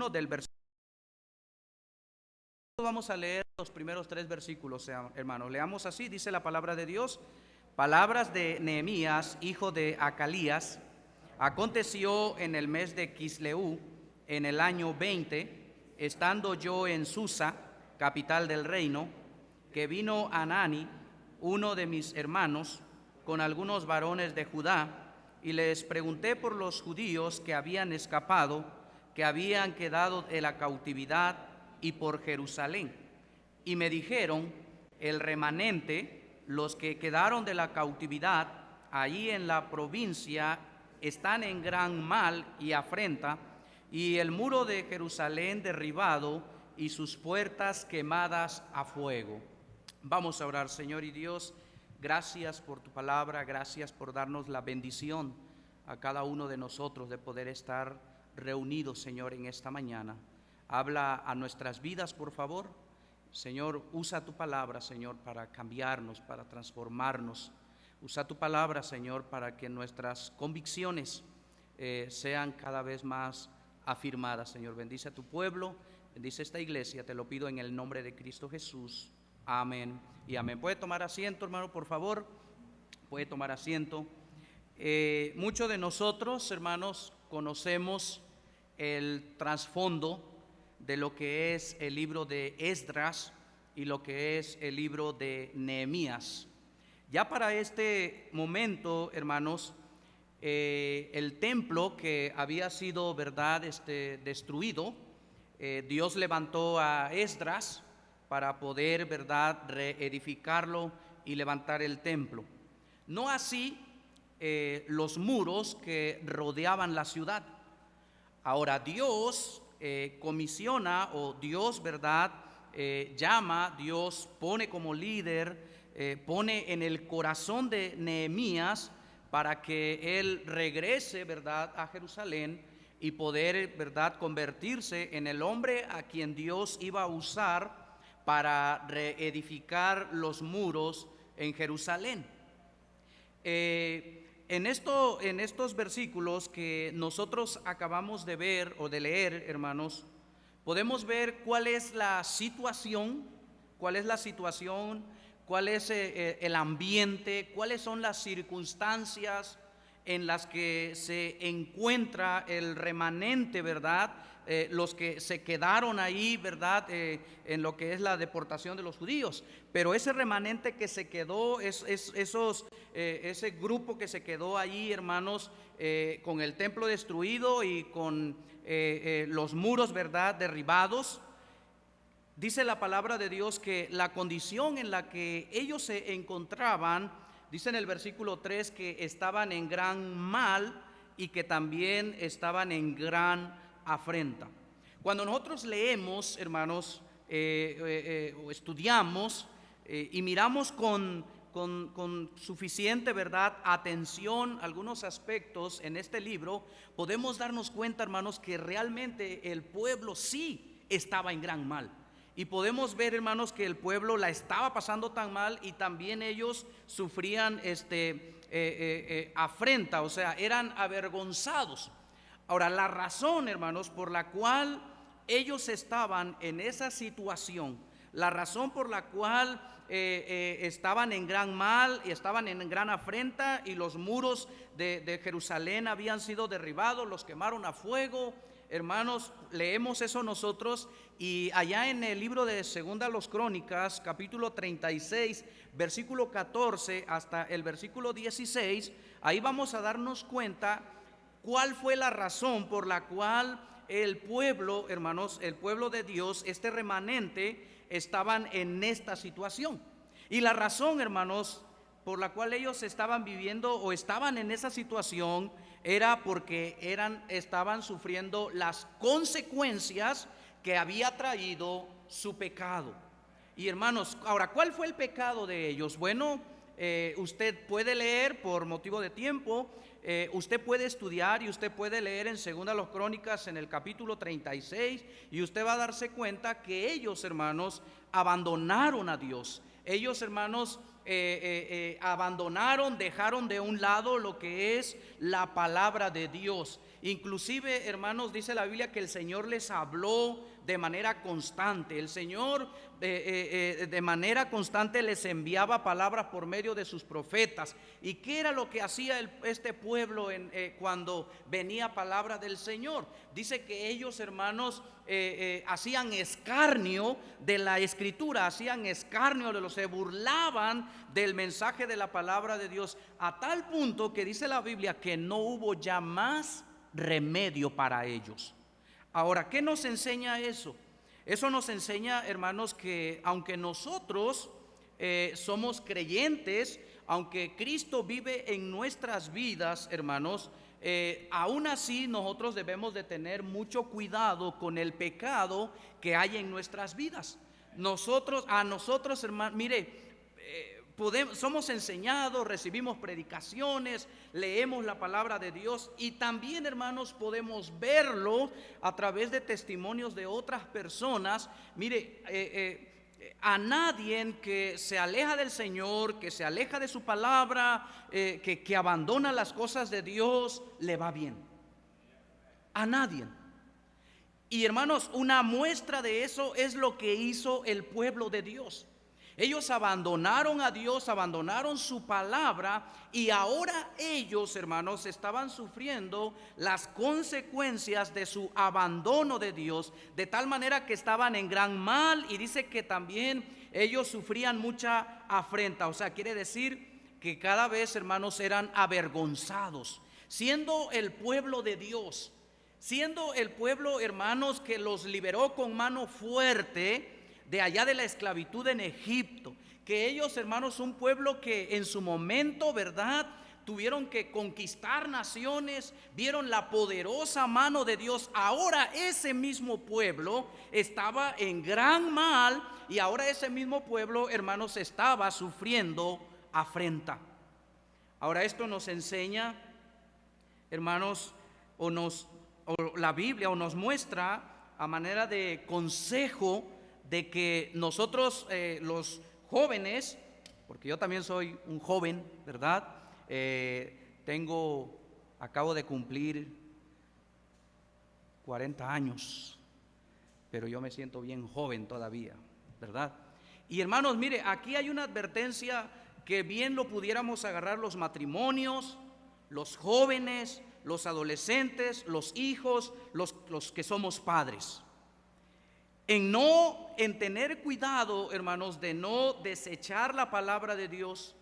1 del versículo. Vamos a leer los primeros 3 versículos, hermanos. Leamos así, dice la palabra de Dios. Palabras de Nehemías, hijo de Acalías. Aconteció en el mes de Quisleu, en el año 20, estando yo en Susa, capital del reino, que vino Anani, uno de mis hermanos, con algunos varones de Judá, y les pregunté por los judíos que habían escapado, que habían quedado de la cautividad, y por Jerusalén. Y me dijeron: el remanente, los que quedaron de la cautividad allí en la provincia, están en gran mal y afrenta, y el muro de Jerusalén derribado y sus puertas quemadas a fuego. Vamos a orar. Señor y Dios, gracias por tu palabra, gracias por darnos la bendición a cada uno de nosotros de poder estar reunidos, Señor, en esta mañana. Habla a nuestras vidas, por favor. Señor, usa tu palabra, Señor, para cambiarnos, para transformarnos. Usa tu palabra, Señor, para que nuestras convicciones sean cada vez más afirmadas, Señor. Bendice a tu pueblo, bendice esta iglesia, te lo pido en el nombre de Cristo Jesús. Amén y amén. ¿Puede tomar asiento, hermano, por favor? Puede tomar asiento. Muchos de nosotros, hermanos, conocemos el trasfondo de lo que es el libro de Esdras y lo que es el libro de Nehemías. Ya para este momento, hermanos, el templo que había sido, verdad, destruido, Dios levantó a Esdras para poder, verdad, reedificarlo y levantar el templo. No así los muros que rodeaban la ciudad. Ahora Dios comisiona, o Dios, verdad, llama, Dios pone como líder, pone en el corazón de Nehemías para que él regrese, verdad, a Jerusalén y poder, verdad, convertirse en el hombre a quien Dios iba a usar para reedificar los muros en Jerusalén. En estos versículos que nosotros acabamos de ver o de leer, hermanos, podemos ver cuál es la situación, cuál es el ambiente, cuáles son las circunstancias en las que se encuentra el remanente, ¿verdad? Los que se quedaron ahí, ¿verdad? En lo que es la deportación de los judíos. Pero ese remanente que se quedó, ese grupo que se quedó ahí, hermanos, con el templo destruido y con los muros, ¿verdad?, derribados. Dice la palabra de Dios que la condición en la que ellos se encontraban, dice en el versículo 3, que estaban en gran mal y que también estaban en gran afrenta. Cuando nosotros leemos, hermanos, o estudiamos y miramos con suficiente, verdad, atención algunos aspectos en este libro, podemos darnos cuenta, hermanos, que realmente el pueblo sí estaba en gran mal. Y podemos ver, hermanos, que el pueblo la estaba pasando tan mal y también ellos sufrían afrenta, o sea, eran avergonzados. Ahora, la razón, hermanos, por la cual ellos estaban en esa situación, la razón por la cual estaban en gran mal y estaban en gran afrenta, y los muros de Jerusalén habían sido derribados, los quemaron a fuego. Hermanos, leemos eso nosotros, y allá en el libro de Segunda los Crónicas, capítulo 36, versículo 14 hasta el versículo 16, ahí vamos a darnos cuenta cuál fue la razón por la cual el pueblo, hermanos, el pueblo de Dios, este remanente, estaban en esta situación. Y la razón, hermanos, por la cual ellos estaban viviendo o estaban en esa situación era porque estaban sufriendo las consecuencias que había traído su pecado. Y hermanos, ahora, ¿cuál fue el pecado de ellos? Bueno, usted puede leer, por motivo de tiempo, usted puede estudiar y usted puede leer en Segunda los Crónicas en el capítulo 36, y usted va a darse cuenta que ellos, hermanos, abandonaron a Dios. Ellos, hermanos, abandonaron, dejaron de un lado lo que es la palabra de Dios. Inclusive, hermanos, dice la Biblia que el Señor les habló de manera constante. El Señor de manera constante les enviaba palabras por medio de sus profetas. ¿Y qué era lo que hacía este pueblo cuando venía palabra del Señor? Dice que ellos, hermanos, hacían escarnio de la Escritura, hacían escarnio se burlaban del mensaje de la palabra de Dios, a tal punto que dice la Biblia que no hubo ya más remedio para ellos. Ahora, ¿qué nos enseña eso? Eso nos enseña, hermanos, que aunque nosotros somos creyentes, aunque Cristo vive en nuestras vidas, hermanos, aún así nosotros debemos de tener mucho cuidado con el pecado que hay en nuestras vidas. A nosotros, hermanos, mire, somos enseñados, recibimos predicaciones, leemos la palabra de Dios, y también, hermanos, podemos verlo a través de testimonios de otras personas. Mire, a nadie que se aleja del Señor, que se aleja de su palabra, que abandona las cosas de Dios, le va bien. A nadie. Y, hermanos, una muestra de eso es lo que hizo el pueblo de Dios. Ellos abandonaron a Dios, abandonaron su palabra, y ahora ellos, hermanos, estaban sufriendo las consecuencias de su abandono de Dios, de tal manera que estaban en gran mal, y dice que también ellos sufrían mucha afrenta. O sea, quiere decir que cada vez, hermanos, eran avergonzados, siendo el pueblo de Dios, siendo el pueblo, hermanos, que los liberó con mano fuerte de allá de la esclavitud en Egipto. Que ellos, hermanos, un pueblo que en su momento, ¿verdad?, tuvieron que conquistar naciones, vieron la poderosa mano de Dios. Ahora ese mismo pueblo estaba en gran mal, y ahora ese mismo pueblo, hermanos, estaba sufriendo afrenta. Ahora esto nos enseña, hermanos, o la Biblia nos muestra a manera de consejo de que nosotros, los jóvenes, porque yo también soy un joven, ¿verdad? Acabo de cumplir 40 años, pero yo me siento bien joven todavía, ¿verdad? Y, hermanos, mire, aquí hay una advertencia que bien lo pudiéramos agarrar los matrimonios, los jóvenes, los adolescentes, los hijos, los que somos padres. En tener cuidado, hermanos, de no desechar la palabra de Dios,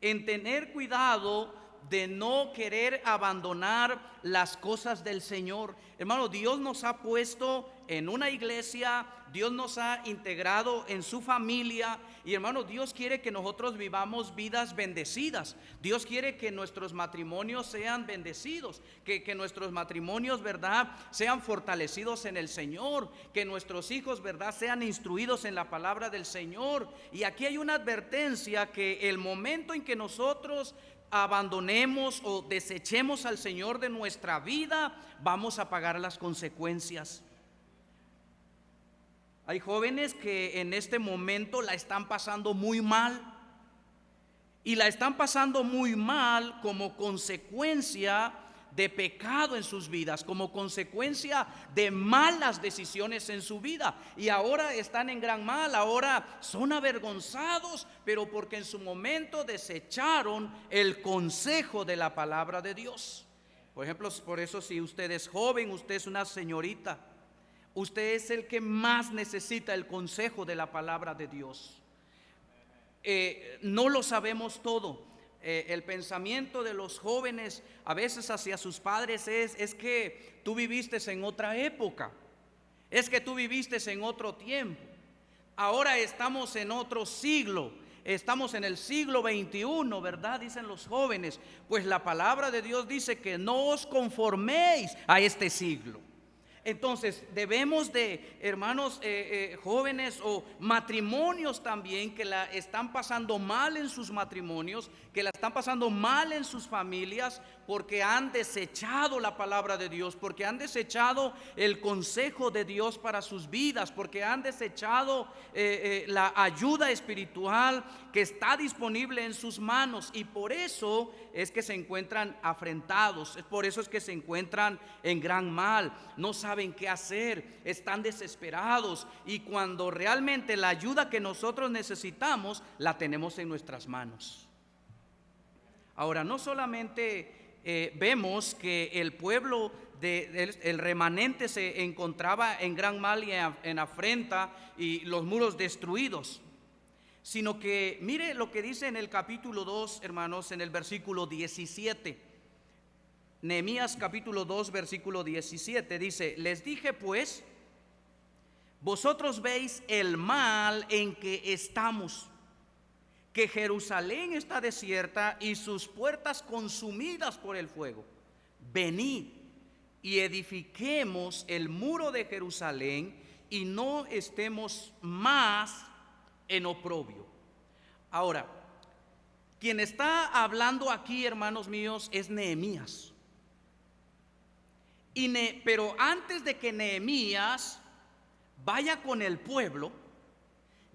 en tener cuidado de no querer abandonar las cosas del Señor. Hermano, Dios nos ha puesto en una iglesia, Dios nos ha integrado en su familia, y, hermano, Dios quiere que nosotros vivamos vidas bendecidas. Dios quiere que nuestros matrimonios sean bendecidos, que nuestros matrimonios, ¿verdad?, sean fortalecidos en el Señor, que nuestros hijos, ¿verdad?, sean instruidos en la palabra del Señor. Y aquí hay una advertencia, que el momento en que nosotros abandonemos o desechemos al Señor de nuestra vida, vamos a pagar las consecuencias. Hay jóvenes que en este momento la están pasando muy mal, y la están pasando muy mal como consecuencia de pecado en sus vidas, como consecuencia de malas decisiones en su vida, y ahora están en gran mal, ahora son avergonzados, pero porque en su momento desecharon el consejo de la palabra de Dios. Por ejemplo, por eso, si usted es joven, usted es una señorita, usted es el que más necesita el consejo de la palabra de Dios. No lo sabemos todo. El pensamiento de los jóvenes a veces hacia sus padres es que tú viviste en otra época, es que tú viviste en otro tiempo. Ahora estamos en otro siglo, estamos en el siglo XXI, ¿verdad?, dicen los jóvenes. Pues la palabra de Dios dice que no os conforméis a este siglo. Entonces debemos de, hermanos, jóvenes o matrimonios también, que la están pasando mal en sus matrimonios, que la están pasando mal en sus familias, porque han desechado la palabra de Dios, porque han desechado el consejo de Dios para sus vidas, porque han desechado la ayuda espiritual que está disponible en sus manos, y por eso es que se encuentran afrentados, por eso es que se encuentran en gran mal, no saben qué hacer, están desesperados, y cuando realmente la ayuda que nosotros necesitamos la tenemos en nuestras manos. Ahora, no solamente vemos que el pueblo el remanente se encontraba en gran mal y en afrenta y los muros destruidos, sino que mire lo que dice en el capítulo 2, hermanos, en el versículo 17. Nehemías capítulo 2, versículo 17 dice: les dije pues, vosotros veis el mal en que estamos, que Jerusalén está desierta y sus puertas consumidas por el fuego. Venid y edifiquemos el muro de Jerusalén y no estemos más en oprobio. Ahora, quien está hablando aquí, hermanos míos, es Nehemías. Pero antes de que Nehemías vaya con el pueblo,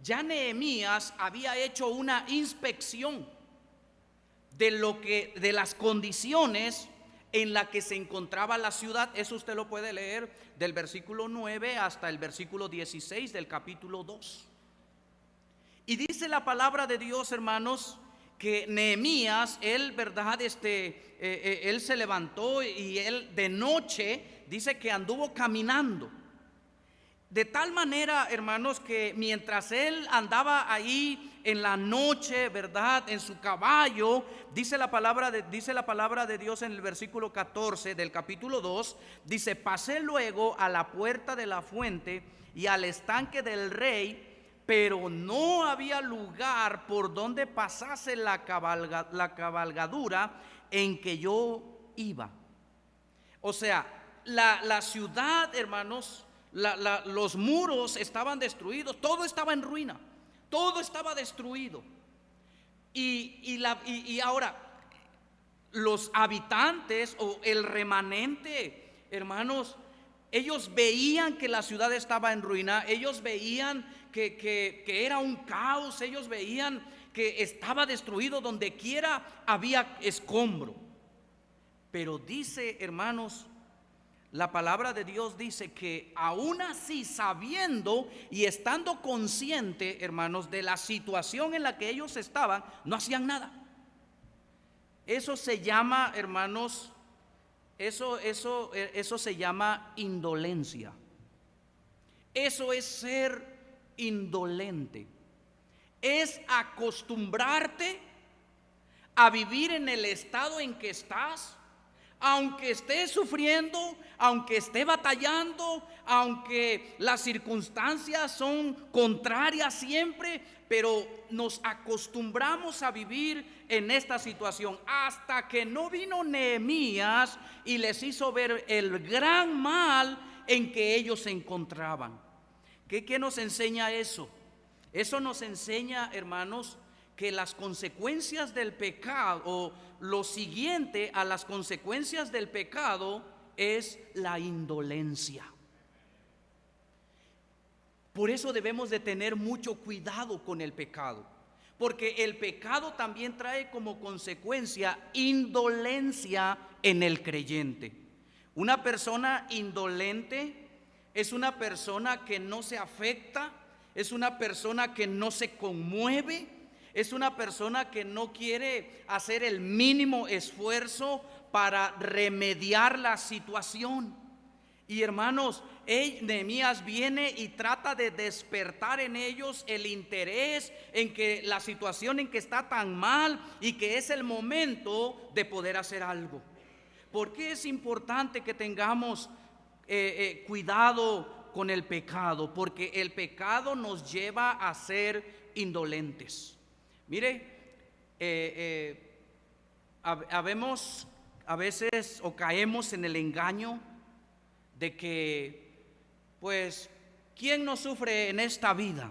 ya Nehemías había hecho una inspección de las condiciones en la que se encontraba la ciudad. Eso usted lo puede leer del versículo 9 hasta el versículo 16 del capítulo 2. Y dice la palabra de Dios, hermanos, que Nehemías, él se levantó y él de noche dice que anduvo caminando. De tal manera, hermanos, que mientras él andaba ahí en la noche, ¿verdad?, en su caballo, dice la palabra de Dios en el versículo 14 del capítulo 2, dice: pasé luego a la puerta de la fuente y al estanque del rey, pero no había lugar por donde pasase la cabalgadura en que yo iba. O sea, la ciudad, hermanos, los muros estaban destruidos, todo estaba en ruina, todo estaba destruido. Y ahora los habitantes o el remanente, hermanos, ellos veían que la ciudad estaba en ruina, ellos veían que era un caos, ellos veían que estaba destruido, donde quiera había escombro. Pero dice, hermanos, la palabra de Dios dice que aún así, sabiendo y estando consciente, hermanos, de la situación en la que ellos estaban, no hacían nada. Eso se llama, hermanos, eso se llama indolencia. Eso es ser indolente. Es acostumbrarte a vivir en el estado en que estás, aunque esté sufriendo, aunque esté batallando, aunque las circunstancias son contrarias siempre, pero nos acostumbramos a vivir en esta situación hasta que no vino Nehemías y les hizo ver el gran mal en que ellos se encontraban. ¿Qué nos enseña eso? Eso nos enseña, hermanos, que las consecuencias del pecado, o lo siguiente a las consecuencias del pecado, es la indolencia. Por eso debemos de tener mucho cuidado con el pecado, porque el pecado también trae como consecuencia indolencia en el creyente. Una persona indolente es una persona que no se afecta, es una persona que no se conmueve, es una persona que no quiere hacer el mínimo esfuerzo para remediar la situación. Y hermanos, Nehemías viene y trata de despertar en ellos el interés en que la situación en que está tan mal y que es el momento de poder hacer algo. ¿Por qué es importante que tengamos cuidado con el pecado? Porque el pecado nos lleva a ser indolentes. Mire, habemos a veces o caemos en el engaño de que, pues, ¿quién no sufre en esta vida?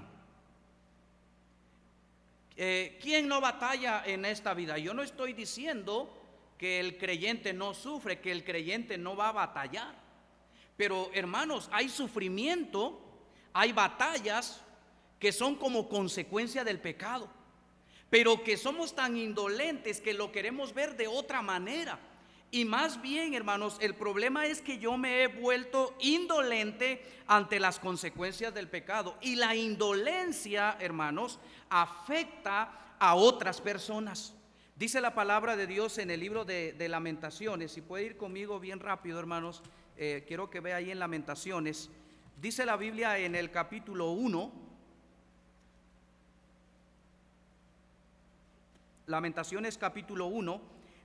¿Quién no batalla en esta vida? Yo no estoy diciendo que el creyente no sufre, que el creyente no va a batallar. Pero hermanos, hay sufrimiento, hay batallas que son como consecuencia del pecado, pero que somos tan indolentes que lo queremos ver de otra manera. Y más bien, hermanos, el problema es que yo me he vuelto indolente ante las consecuencias del pecado. Y la indolencia, hermanos, afecta a otras personas. Dice la palabra de Dios en el libro de Lamentaciones. Si puede ir conmigo bien rápido, hermanos, quiero que vea ahí en Lamentaciones. Dice la Biblia en el capítulo 1, Lamentaciones capítulo 1,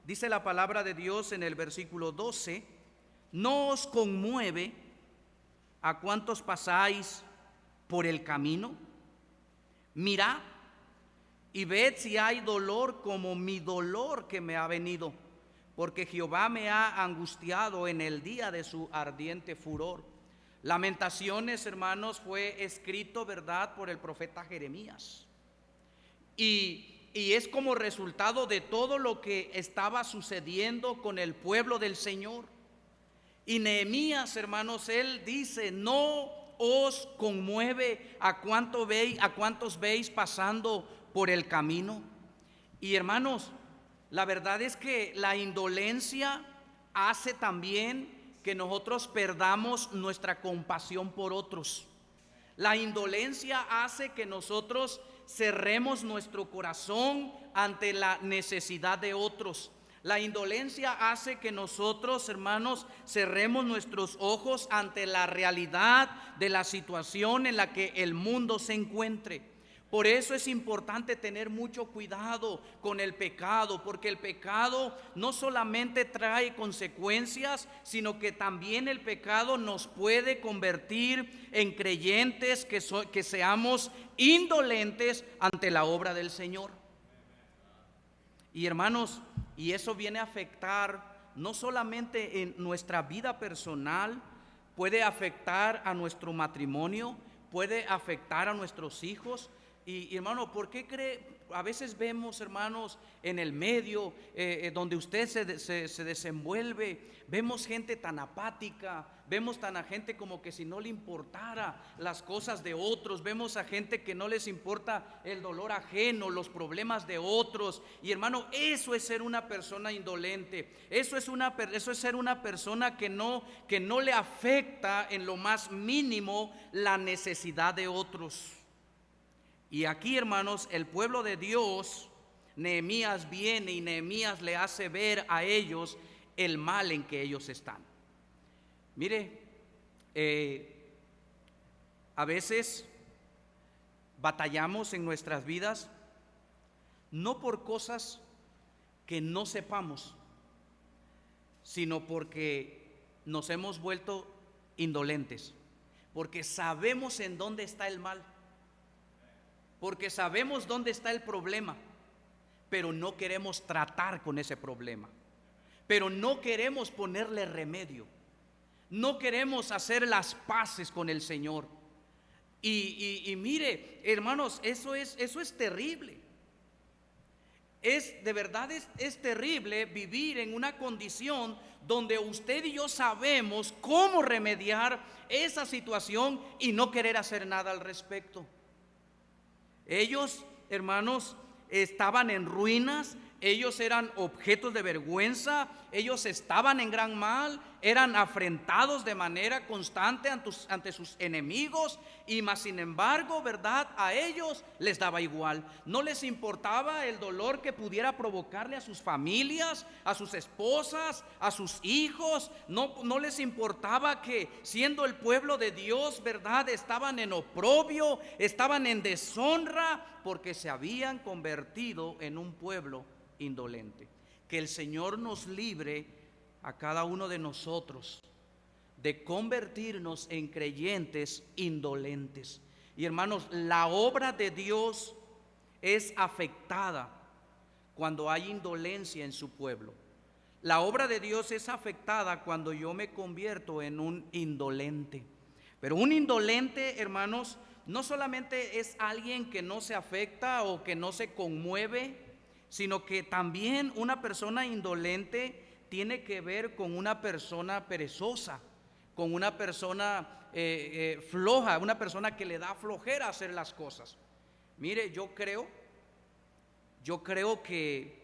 dice la palabra de Dios en el versículo 12: ¿no os conmueve a cuantos pasáis por el camino? Mirad y ved si hay dolor como mi dolor que me ha venido, porque Jehová me ha angustiado en el día de su ardiente furor. Lamentaciones, hermanos, fue escrito, ¿verdad?, por el profeta Jeremías. Y es como resultado de todo lo que estaba sucediendo con el pueblo del Señor. Y Nehemías, hermanos, él dice: no os conmueve a cuántos veis pasando por el camino. Y hermanos, la verdad es que la indolencia hace también que nosotros perdamos nuestra compasión por otros. La indolencia hace que nosotros cerremos nuestro corazón ante la necesidad de otros. La indolencia hace que nosotros, hermanos, cerremos nuestros ojos ante la realidad de la situación en la que el mundo se encuentre. Por eso es importante tener mucho cuidado con el pecado, porque el pecado no solamente trae consecuencias, sino que también el pecado nos puede convertir en creyentes que seamos indolentes ante la obra del Señor. Y hermanos, y eso viene a afectar no solamente en nuestra vida personal, puede afectar a nuestro matrimonio, puede afectar a nuestros hijos. Y hermano, ¿por qué cree? A veces vemos, hermanos, en el medio donde usted se desenvuelve, vemos gente tan apática, vemos a gente como que si no le importara las cosas de otros, vemos a gente que no les importa el dolor ajeno, los problemas de otros. Y hermano, eso es ser una persona indolente, eso es ser una persona que no le afecta en lo más mínimo la necesidad de otros. Y aquí, hermanos, el pueblo de Dios, Nehemías viene y Nehemías le hace ver a ellos el mal en que ellos están. Mire, a veces batallamos en nuestras vidas no por cosas que no sepamos, sino porque nos hemos vuelto indolentes, porque sabemos en dónde está el mal, porque sabemos dónde está el problema, pero no queremos tratar con ese problema, pero no queremos ponerle remedio, no queremos hacer las paces con el Señor. Y mire, hermanos, eso es terrible. De verdad es terrible vivir en una condición donde usted y yo sabemos cómo remediar esa situación y no querer hacer nada al respecto. Ellos, hermanos, estaban en ruinas, ellos eran objetos de vergüenza, ellos estaban en gran mal, eran afrentados de manera constante ante sus enemigos, y más sin embargo, ¿verdad?, a ellos les daba igual. No les importaba el dolor que pudiera provocarle a sus familias, a sus esposas, a sus hijos. No les importaba que, siendo el pueblo de Dios, ¿verdad?, estaban en oprobio, estaban en deshonra, porque se habían convertido en un pueblo indolente. Que el Señor nos libre a cada uno de nosotros de convertirnos en creyentes indolentes. Y hermanos, la obra de Dios es afectada cuando hay indolencia en su pueblo. La obra de Dios es afectada cuando yo me convierto en un indolente. Pero un indolente, hermanos, no solamente es alguien que no se afecta o que no se conmueve, sino que también una persona indolente tiene que ver con una persona perezosa, con una persona floja, una persona que le da flojera hacer las cosas. Mire, yo creo que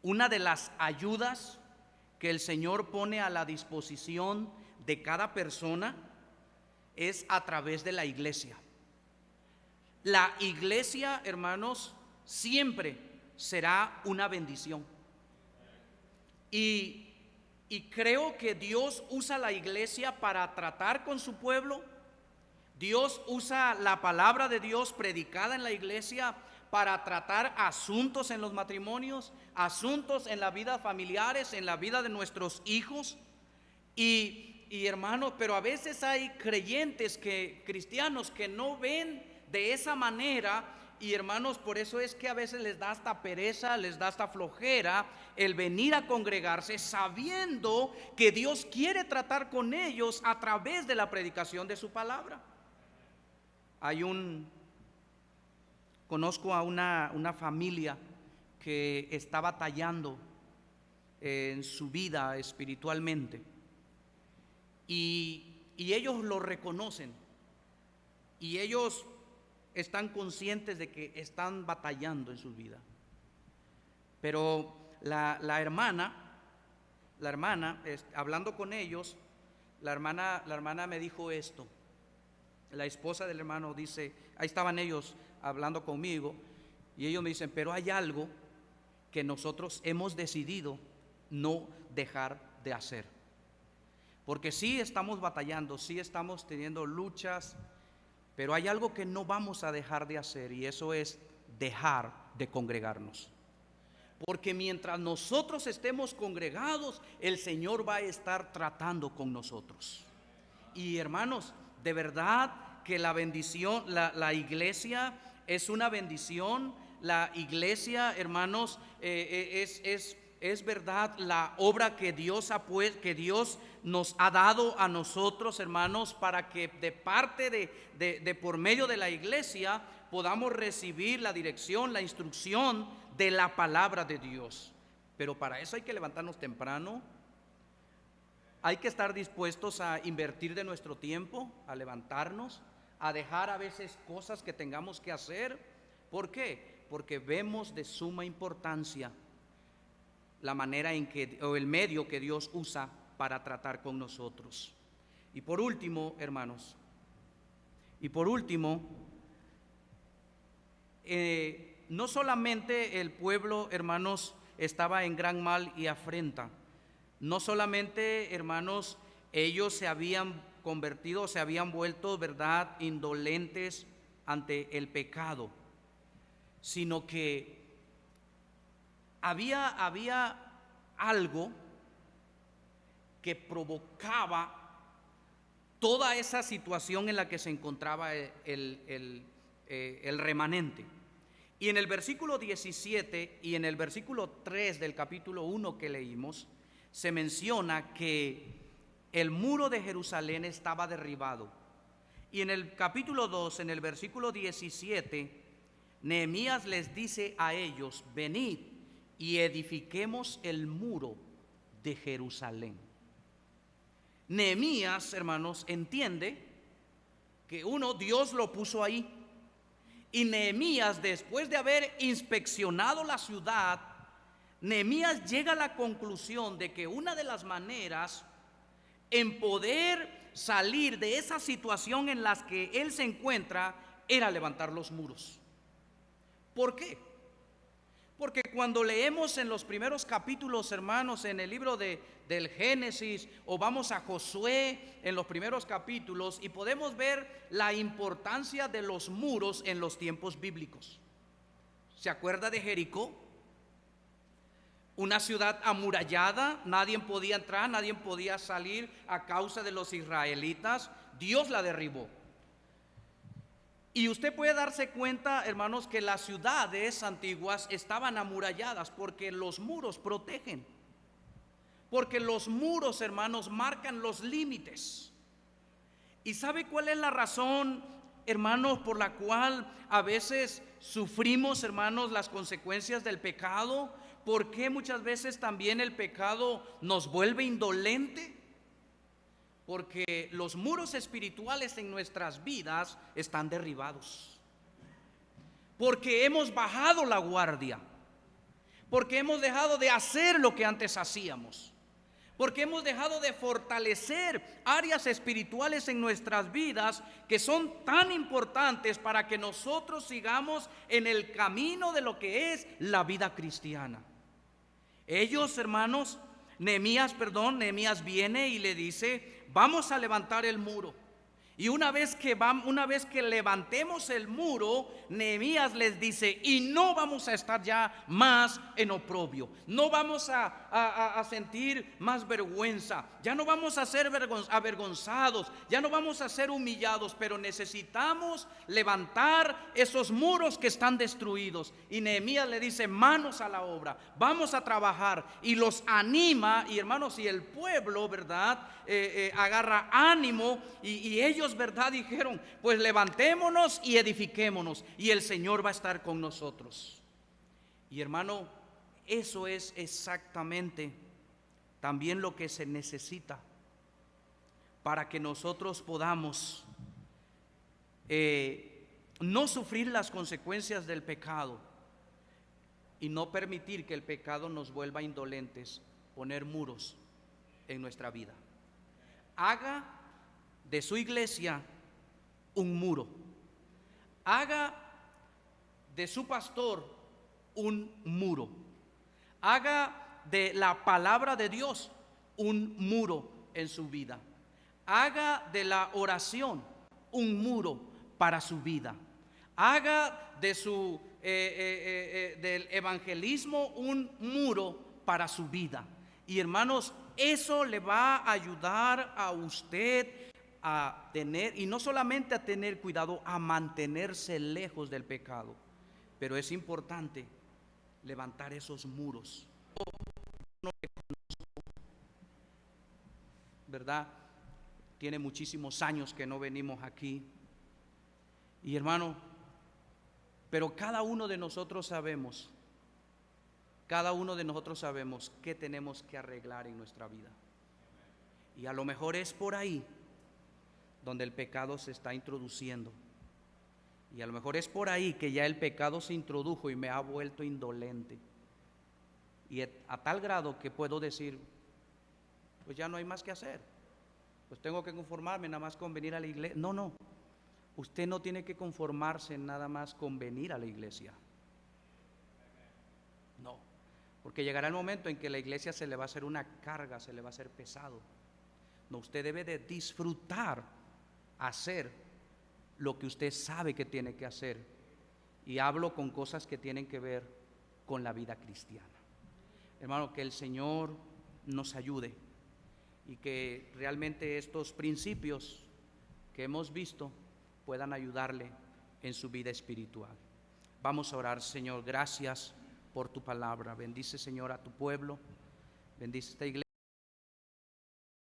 una de las ayudas que el Señor pone a la disposición de cada persona es a través de la iglesia. La iglesia, hermanos, siempre será una bendición. Y creo que Dios usa la iglesia para tratar con su pueblo. Dios usa la palabra de Dios predicada en la iglesia para tratar asuntos en los matrimonios, asuntos en la vida familiares, en la vida de nuestros hijos. Y hermanos, pero a veces hay creyentes, cristianos que no ven de esa manera. Y hermanos, por eso es que a veces les da hasta pereza, les da hasta flojera el venir a congregarse, sabiendo que Dios quiere tratar con ellos a través de la predicación de su palabra. Conozco a una familia que está batallando en su vida espiritualmente, y ellos lo reconocen, y ellos están conscientes de que están batallando en su vida. Pero la hermana, hablando con ellos, la hermana me dijo esto. La esposa del hermano dice, ahí estaban ellos hablando conmigo, y ellos me dicen, pero hay algo que nosotros hemos decidido no dejar de hacer. Porque sí estamos batallando, sí estamos teniendo luchas, pero hay algo que no vamos a dejar de hacer, y eso es dejar de congregarnos. Porque mientras nosotros estemos congregados, el Señor va a estar tratando con nosotros. Y hermanos, de verdad que la bendición, la iglesia es una bendición. La iglesia, hermanos, es verdad la obra que Dios nos ha dado a nosotros, hermanos, para que de parte de por medio de la iglesia podamos recibir la dirección, la instrucción de la palabra de Dios. Pero para eso hay que levantarnos temprano. Hay que estar dispuestos a invertir de nuestro tiempo, a levantarnos, a dejar a veces cosas que tengamos que hacer. ¿Por qué? Porque vemos de suma importancia la manera o el medio que Dios usa para tratar con nosotros. Y por último, hermanos, no solamente el pueblo, hermanos, estaba en gran mal y afrenta. No solamente, hermanos, ellos se habían convertido, se habían vuelto, ¿verdad?, indolentes ante el pecado, sino que había algo que provocaba toda esa situación en la que se encontraba el remanente. Y en el versículo 17 y en el versículo 3 del capítulo 1 que leímos, se menciona que el muro de Jerusalén estaba derribado. Y en el capítulo 2, en el versículo 17, Nehemías les dice a ellos: venid y edifiquemos el muro de Jerusalén. Nehemías, hermanos, entiende que Dios lo puso ahí. Y Nehemías, después de haber inspeccionado la ciudad, Nehemías llega a la conclusión de que una de las maneras en poder salir de esa situación en la que él se encuentra era levantar los muros. ¿Por qué? Porque cuando leemos en los primeros capítulos, hermanos, en el libro del Génesis, o vamos a Josué en los primeros capítulos, y podemos ver la importancia de los muros en los tiempos bíblicos. ¿Se acuerda de Jericó? Una ciudad amurallada, nadie podía entrar, nadie podía salir a causa de los israelitas. Dios la derribó. Y usted puede darse cuenta, hermanos, que las ciudades antiguas estaban amuralladas porque los muros protegen. Porque los muros, hermanos, marcan los límites. ¿Y sabe cuál es la razón hermanos, por la cual a veces sufrimos, hermanos, las consecuencias del pecado? ¿Por qué muchas veces también el pecado nos vuelve indolente? Porque los muros espirituales en nuestras vidas están derribados. Porque hemos bajado la guardia. Porque hemos dejado de hacer lo que antes hacíamos. Porque hemos dejado de fortalecer áreas espirituales en nuestras vidas que son tan importantes para que nosotros sigamos en el camino de lo que es la vida cristiana. Ellos, hermanos, Nehemías viene y le dice: vamos a levantar el muro. Y una vez que levantemos el muro, Nehemías les dice: y no vamos a estar ya más en oprobio, no vamos a sentir más vergüenza, ya no vamos a ser avergonzados, ya no vamos a ser humillados, pero necesitamos levantar esos muros que están destruidos. Y Nehemías le dice: manos a la obra, vamos a trabajar. Y los anima, y hermanos, y el pueblo, ¿verdad? Agarra ánimo, y ellos, ¿verdad? Dijeron: pues levantémonos y edifiquémonos, y el Señor va a estar con nosotros. Y hermano, eso es exactamente también lo que se necesita para que nosotros podamos no sufrir las consecuencias del pecado y no permitir que el pecado nos vuelva indolentes. Poner muros en nuestra vida. Haga de su iglesia un muro. Haga de su pastor un muro. Haga de la palabra de Dios un muro en su vida. Haga de la oración un muro para su vida. Haga de del evangelismo un muro para su vida. Y hermanos, eso le va a ayudar a usted a tener, y no solamente a tener cuidado, a mantenerse lejos del pecado. Pero es importante levantar esos muros. ¿Verdad? Tiene muchísimos años que no venimos aquí. Y hermano, pero cada uno de nosotros sabemos qué tenemos que arreglar en nuestra vida. Y a lo mejor es por ahí donde el pecado se está introduciendo. Y a lo mejor es por ahí que ya el pecado se introdujo y me ha vuelto indolente. Y a tal grado que puedo decir: pues ya no hay más que hacer. Pues tengo que conformarme nada más con venir a la iglesia. No. Usted no tiene que conformarse nada más con venir a la iglesia. No. Porque llegará el momento en que la iglesia se le va a hacer una carga, se le va a hacer pesado. No, usted debe de disfrutar hacer lo que usted sabe que tiene que hacer. Y hablo con cosas que tienen que ver con la vida cristiana. Hermano, que el Señor nos ayude y que realmente estos principios que hemos visto puedan ayudarle en su vida espiritual. Vamos a orar. Señor, gracias por tu palabra. Bendice, Señor, a tu pueblo. Bendice esta iglesia.